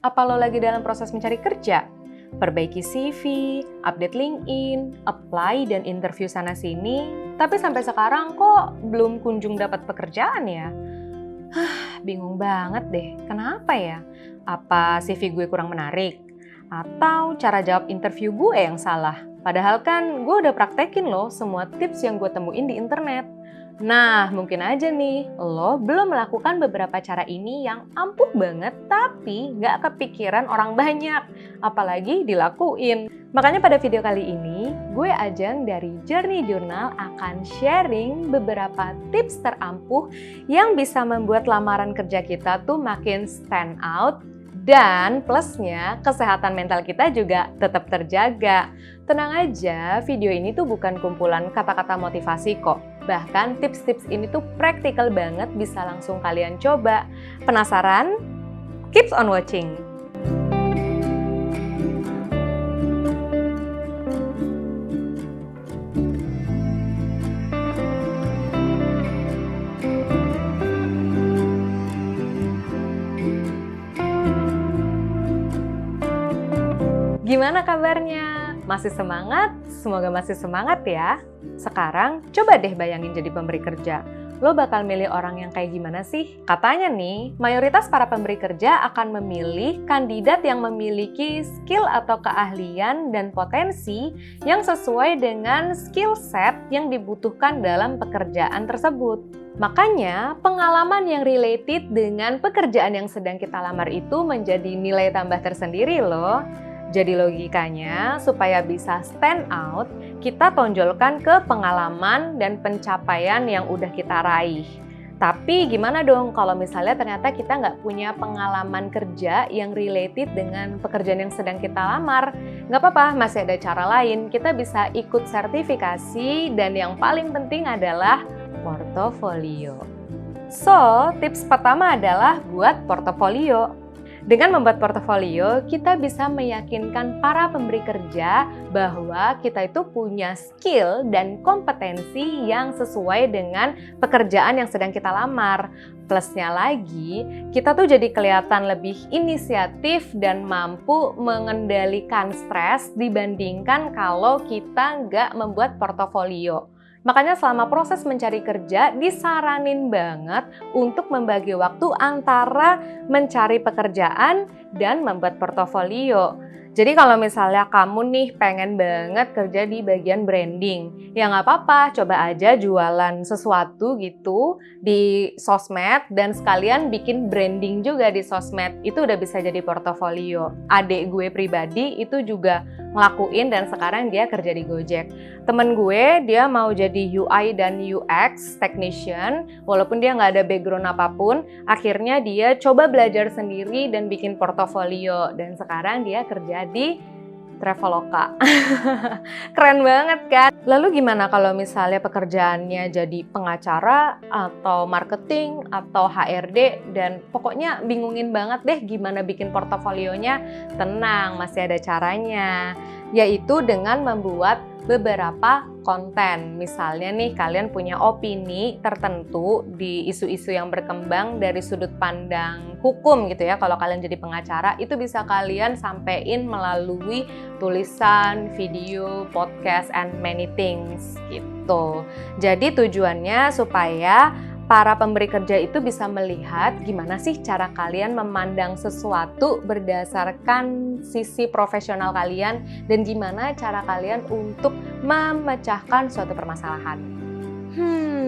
Apa lo lagi dalam proses mencari kerja? Perbaiki CV, update LinkedIn, apply dan interview sana-sini, tapi sampai sekarang kok belum kunjung dapat pekerjaan ya? Bingung banget deh, kenapa ya? Apa CV gue kurang menarik? Atau cara jawab interview gue yang salah? Padahal kan gue udah praktekin loh semua tips yang gue temuin di internet. Nah, mungkin aja nih, lo belum melakukan beberapa cara ini yang ampuh banget tapi nggak kepikiran orang banyak, apalagi dilakuin. Makanya pada video kali ini, gue Ajeng dari Journey Journal akan sharing beberapa tips terampuh yang bisa membuat lamaran kerja kita tuh makin stand out. Dan plusnya, kesehatan mental kita juga tetap terjaga. Tenang aja, video ini tuh bukan kumpulan kata-kata motivasi kok. Bahkan tips-tips ini tuh praktikal banget, bisa langsung kalian coba. Penasaran? Keep on watching! Gimana kabarnya? Masih semangat? Semoga masih semangat ya. Sekarang coba deh bayangin jadi pemberi kerja. Lo bakal milih orang yang kayak gimana sih? Katanya nih, mayoritas para pemberi kerja akan memilih kandidat yang memiliki skill atau keahlian dan potensi yang sesuai dengan skill set yang dibutuhkan dalam pekerjaan tersebut. Makanya, pengalaman yang related dengan pekerjaan yang sedang kita lamar itu menjadi nilai tambah tersendiri loh. Jadi logikanya, supaya bisa stand out, kita tonjolkan ke pengalaman dan pencapaian yang udah kita raih. Tapi gimana dong kalau misalnya ternyata kita nggak punya pengalaman kerja yang related dengan pekerjaan yang sedang kita lamar? Nggak apa-apa, masih ada cara lain. Kita bisa ikut sertifikasi dan yang paling penting adalah portofolio. So, tips pertama adalah buat portofolio. Dengan membuat portofolio, kita bisa meyakinkan para pemberi kerja bahwa kita itu punya skill dan kompetensi yang sesuai dengan pekerjaan yang sedang kita lamar. Plusnya lagi, kita tuh jadi kelihatan lebih inisiatif dan mampu mengendalikan stres dibandingkan kalau kita nggak membuat portofolio. Makanya selama proses mencari kerja disaranin banget untuk membagi waktu antara mencari pekerjaan dan membuat portofolio. Jadi kalau misalnya kamu nih pengen banget kerja di bagian branding, ya nggak apa-apa, coba aja jualan sesuatu gitu di sosmed dan sekalian bikin branding juga di sosmed. Itu udah bisa jadi portofolio. Adik gue pribadi itu juga ngelakuin dan sekarang dia kerja di Gojek. Temen gue, dia mau jadi UI dan UX technician, walaupun dia nggak ada background apapun, akhirnya dia coba belajar sendiri dan bikin portofolio. Dan sekarang dia kerja di Traveloka. Keren banget kan? Lalu gimana kalau misalnya pekerjaannya jadi pengacara atau marketing atau HRD dan pokoknya bingungin banget deh gimana bikin portofolionya? Tenang, masih ada caranya, yaitu dengan membuat beberapa konten. Misalnya nih, kalian punya opini tertentu di isu-isu yang berkembang dari sudut pandang hukum gitu ya. Kalau kalian jadi pengacara, itu bisa kalian sampein melalui tulisan, video, podcast, and many things gitu. Jadi tujuannya supaya para pemberi kerja itu bisa melihat gimana sih cara kalian memandang sesuatu berdasarkan sisi profesional kalian dan gimana cara kalian untuk memecahkan suatu permasalahan.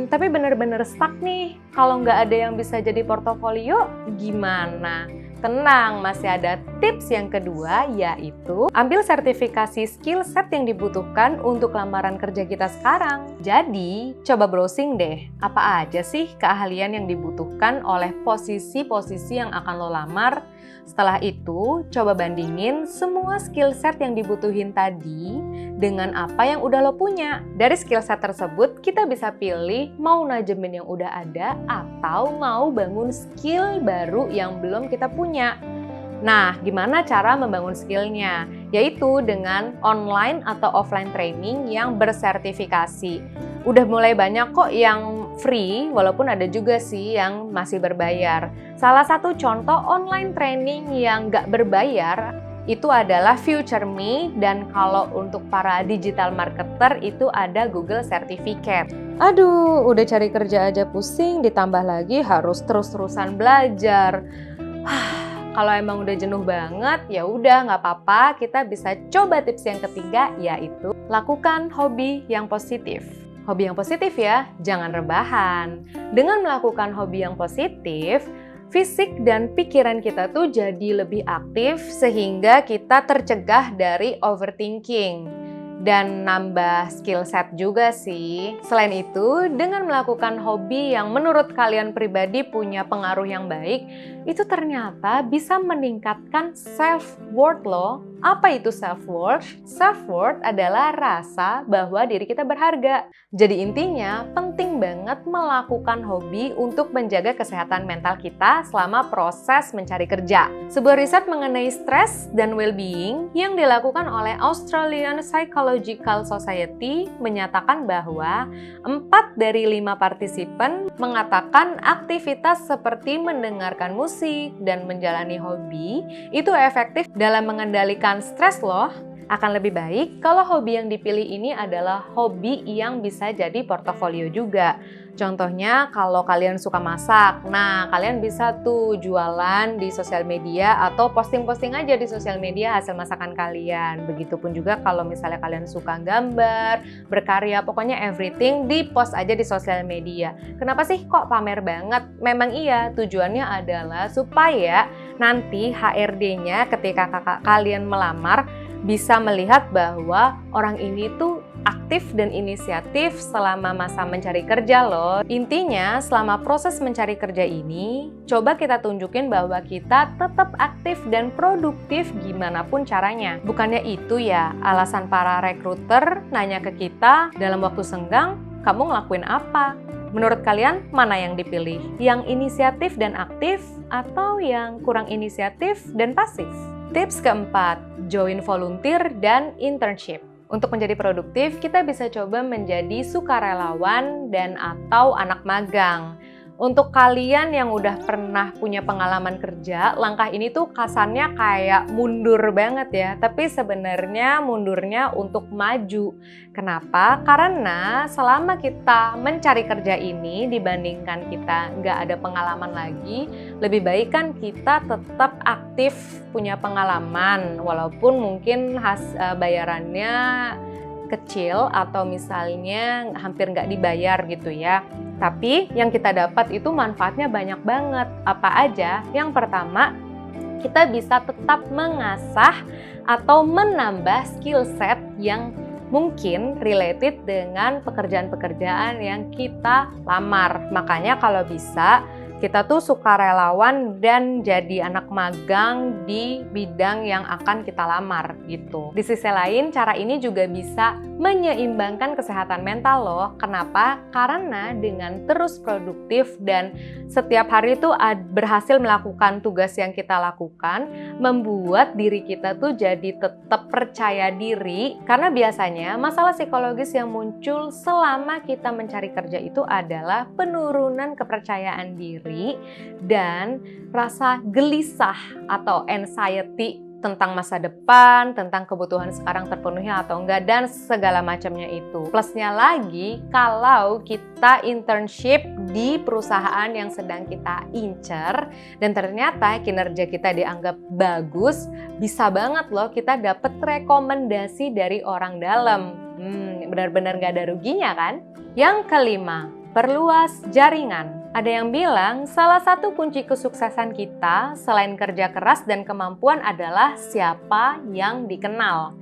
Tapi bener-bener stuck nih. Kalau nggak ada yang bisa jadi portofolio, gimana? Tenang, masih ada tips yang kedua, yaitu ambil sertifikasi skill set yang dibutuhkan untuk lamaran kerja kita sekarang. Jadi, coba browsing deh, apa aja sih keahlian yang dibutuhkan oleh posisi-posisi yang akan lo lamar. Setelah itu, coba bandingin semua skill set yang dibutuhin tadi dengan apa yang udah lo punya. Dari skill set tersebut, kita bisa pilih mau najemin yang udah ada atau mau bangun skill baru yang belum kita punya. Nah, gimana cara membangun skillnya? Yaitu dengan online atau offline training yang bersertifikasi. Udah mulai banyak kok yang free, walaupun ada juga sih yang masih berbayar. Salah satu contoh online training yang nggak berbayar itu adalah Future Me, dan kalau untuk para digital marketer itu ada Google Certificate. Aduh, udah cari kerja aja pusing, ditambah lagi harus terus-terusan belajar. Kalau emang udah jenuh banget, ya udah nggak apa-apa, kita bisa coba tips yang ketiga, yaitu lakukan hobi yang positif. Hobi yang positif ya, jangan rebahan. Dengan melakukan hobi yang positif, fisik dan pikiran kita tuh jadi lebih aktif sehingga kita tercegah dari overthinking. Dan nambah skill set juga sih. Selain itu, dengan melakukan hobi yang menurut kalian pribadi punya pengaruh yang baik, itu ternyata bisa meningkatkan self-worth loh. Apa itu self-worth? Self-worth adalah rasa bahwa diri kita berharga. Jadi intinya, penting banget melakukan hobi untuk menjaga kesehatan mental kita selama proses mencari kerja. Sebuah riset mengenai stres dan well-being yang dilakukan oleh Australian Psychological Society menyatakan bahwa 4 dari 5 partisipan mengatakan aktivitas seperti mendengarkan musik dan menjalani hobi itu efektif dalam mengendalikan stres loh. Akan lebih baik kalau hobi yang dipilih ini adalah hobi yang bisa jadi portofolio juga. Contohnya kalau kalian suka masak, nah kalian bisa tuh jualan di sosial media atau posting-posting aja di sosial media hasil masakan kalian. Begitupun juga kalau misalnya kalian suka gambar, berkarya, pokoknya everything di post aja di sosial media. Kenapa sih kok pamer banget? Memang iya, tujuannya adalah supaya nanti HRD-nya ketika kalian melamar bisa melihat bahwa orang ini tuh aktif dan inisiatif selama masa mencari kerja loh. Intinya selama proses mencari kerja ini, coba kita tunjukin bahwa kita tetap aktif dan produktif gimana pun caranya. Bukannya itu ya alasan para rekruter nanya ke kita dalam waktu senggang, kamu ngelakuin apa? Menurut kalian mana yang dipilih? Yang inisiatif dan aktif atau yang kurang inisiatif dan pasif? Tips keempat, join volunteer dan internship. Untuk menjadi produktif, kita bisa coba menjadi sukarelawan dan atau anak magang. Untuk kalian yang udah pernah punya pengalaman kerja, langkah ini tuh kesannya kayak mundur banget ya. Tapi sebenarnya mundurnya untuk maju. Kenapa? Karena selama kita mencari kerja ini dibandingkan kita nggak ada pengalaman lagi, lebih baik kan kita tetap aktif punya pengalaman. Walaupun mungkin bayarannya kecil atau misalnya hampir nggak dibayar gitu ya. Tapi yang kita dapat itu manfaatnya banyak banget. Apa aja? Yang pertama, kita bisa tetap mengasah atau menambah skill set yang mungkin related dengan pekerjaan-pekerjaan yang kita lamar. Makanya kalau bisa, kita tuh sukarelawan dan jadi anak magang di bidang yang akan kita lamar gitu. Di sisi lain, cara ini juga bisa menyeimbangkan kesehatan mental loh. Kenapa? Karena dengan terus produktif dan setiap hari tuh berhasil melakukan tugas yang kita lakukan, membuat diri kita tuh jadi tetap percaya diri. Karena biasanya masalah psikologis yang muncul selama kita mencari kerja itu adalah penurunan kepercayaan diri dan rasa gelisah atau anxiety tentang masa depan, tentang kebutuhan sekarang terpenuhi atau enggak, dan segala macamnya itu. Plusnya lagi, kalau kita internship di perusahaan yang sedang kita incer, dan ternyata kinerja kita dianggap bagus, bisa banget loh kita dapat rekomendasi dari orang dalam. Benar-benar nggak ada ruginya kan? Yang kelima, perluas jaringan. Ada yang bilang salah satu kunci kesuksesan kita selain kerja keras dan kemampuan adalah siapa yang dikenal.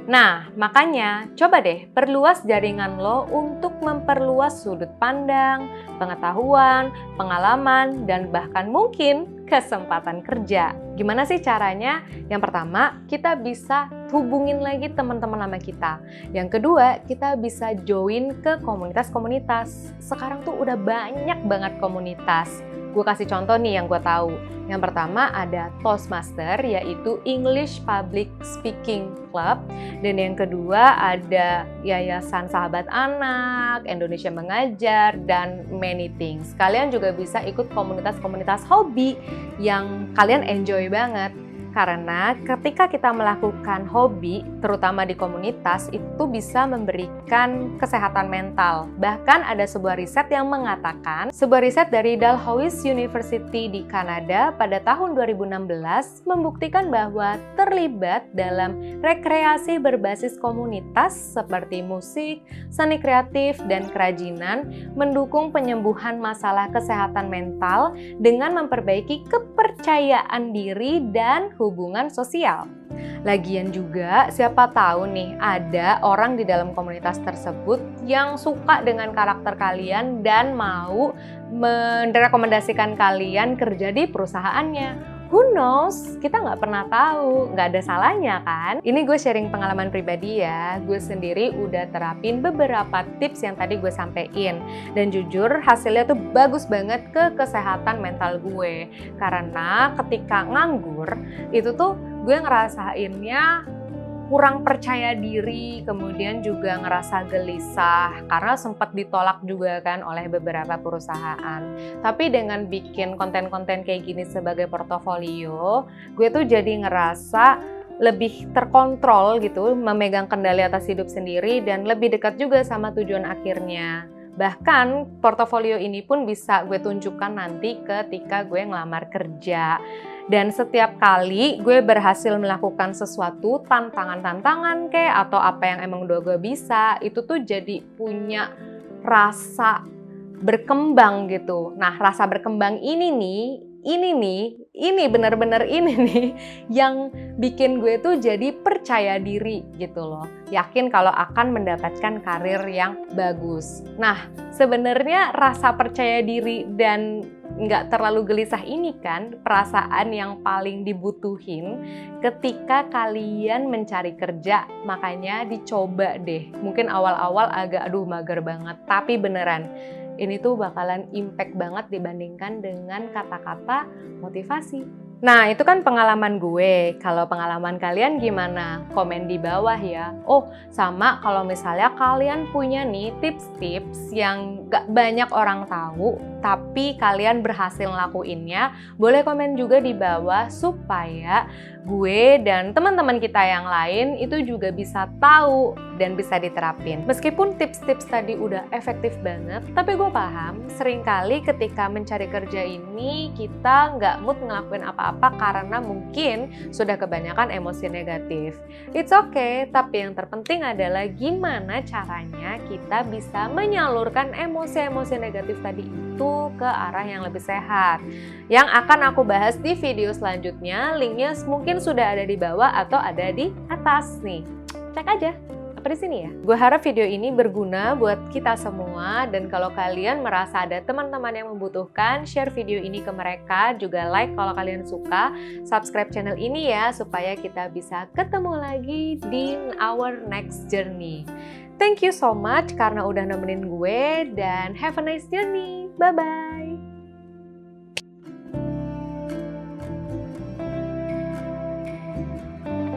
Nah, makanya coba deh perluas jaringan lo untuk memperluas sudut pandang, pengetahuan, pengalaman, dan bahkan mungkin kesempatan kerja. Gimana sih caranya? Yang pertama, kita bisa hubungin lagi teman-teman lama kita. Yang kedua, kita bisa join ke komunitas-komunitas. Sekarang tuh udah banyak banget komunitas. Gue kasih contoh nih yang gue tahu. Yang pertama ada Toastmaster, yaitu English Public Speaking Club. Dan yang kedua ada Yayasan Sahabat Anak, Indonesia Mengajar, dan many things. Kalian juga bisa ikut komunitas-komunitas hobi yang kalian enjoy banget. Karena ketika kita melakukan hobi, terutama di komunitas, itu bisa memberikan kesehatan mental. Bahkan ada sebuah riset yang mengatakan, sebuah riset dari Dalhousie University di Kanada pada tahun 2016 membuktikan bahwa terlibat dalam rekreasi berbasis komunitas seperti musik, seni kreatif, dan kerajinan mendukung penyembuhan masalah kesehatan mental dengan memperbaiki kepercayaan diri dan hubungan sosial. Lagian juga, siapa tahu nih ada orang di dalam komunitas tersebut yang suka dengan karakter kalian dan mau merekomendasikan kalian kerja di perusahaannya. Who knows? Kita nggak pernah tahu, nggak ada salahnya kan? Ini gue sharing pengalaman pribadi ya. Gue sendiri udah terapin beberapa tips yang tadi gue sampein. Dan jujur hasilnya tuh bagus banget ke kesehatan mental gue. Karena ketika nganggur, itu tuh gue ngerasainnya kurang percaya diri, kemudian juga ngerasa gelisah karena sempat ditolak juga kan oleh beberapa perusahaan. Tapi dengan bikin konten-konten kayak gini sebagai portofolio, gue tuh jadi ngerasa lebih terkontrol gitu, memegang kendali atas hidup sendiri dan lebih dekat juga sama tujuan akhirnya. Bahkan portofolio ini pun bisa gue tunjukkan nanti ketika gue ngelamar kerja. Dan setiap kali gue berhasil melakukan sesuatu, tantangan-tantangan kayak atau apa yang emang udah gue bisa, itu tuh jadi punya rasa berkembang gitu. Nah, rasa berkembang ini benar-benar ini nih yang bikin gue tuh jadi percaya diri gitu loh. Yakin kalau akan mendapatkan karir yang bagus. Nah, sebenarnya rasa percaya diri dan nggak terlalu gelisah ini kan perasaan yang paling dibutuhin ketika kalian mencari kerja. Makanya dicoba deh. Mungkin awal-awal agak mager banget, tapi beneran ini tuh bakalan impact banget dibandingkan dengan kata-kata motivasi. Nah, itu kan pengalaman gue. Kalau pengalaman kalian gimana? Komen di bawah ya. Oh, sama kalau misalnya kalian punya nih tips-tips yang gak banyak orang tahu, tapi kalian berhasil ngelakuinnya, boleh komen juga di bawah supaya gue dan teman-teman kita yang lain itu juga bisa tahu dan bisa diterapin. Meskipun tips-tips tadi udah efektif banget, tapi gue paham seringkali ketika mencari kerja ini kita nggak mood ngelakuin apa-apa karena mungkin sudah kebanyakan emosi negatif. It's okay, tapi yang terpenting adalah gimana caranya kita bisa menyalurkan emosi-emosi negatif tadi itu ke arah yang lebih sehat. Yang akan aku bahas di video selanjutnya, linknya mungkin sudah ada di bawah atau ada di atas nih. Cek aja. Apa di sini ya? Gue harap video ini berguna buat kita semua, dan kalau kalian merasa ada teman-teman yang membutuhkan, share video ini ke mereka, juga like kalau kalian suka, subscribe channel ini ya supaya kita bisa ketemu lagi di our next journey. Thank you so much karena udah nemenin gue, dan have a nice journey. Bye-bye.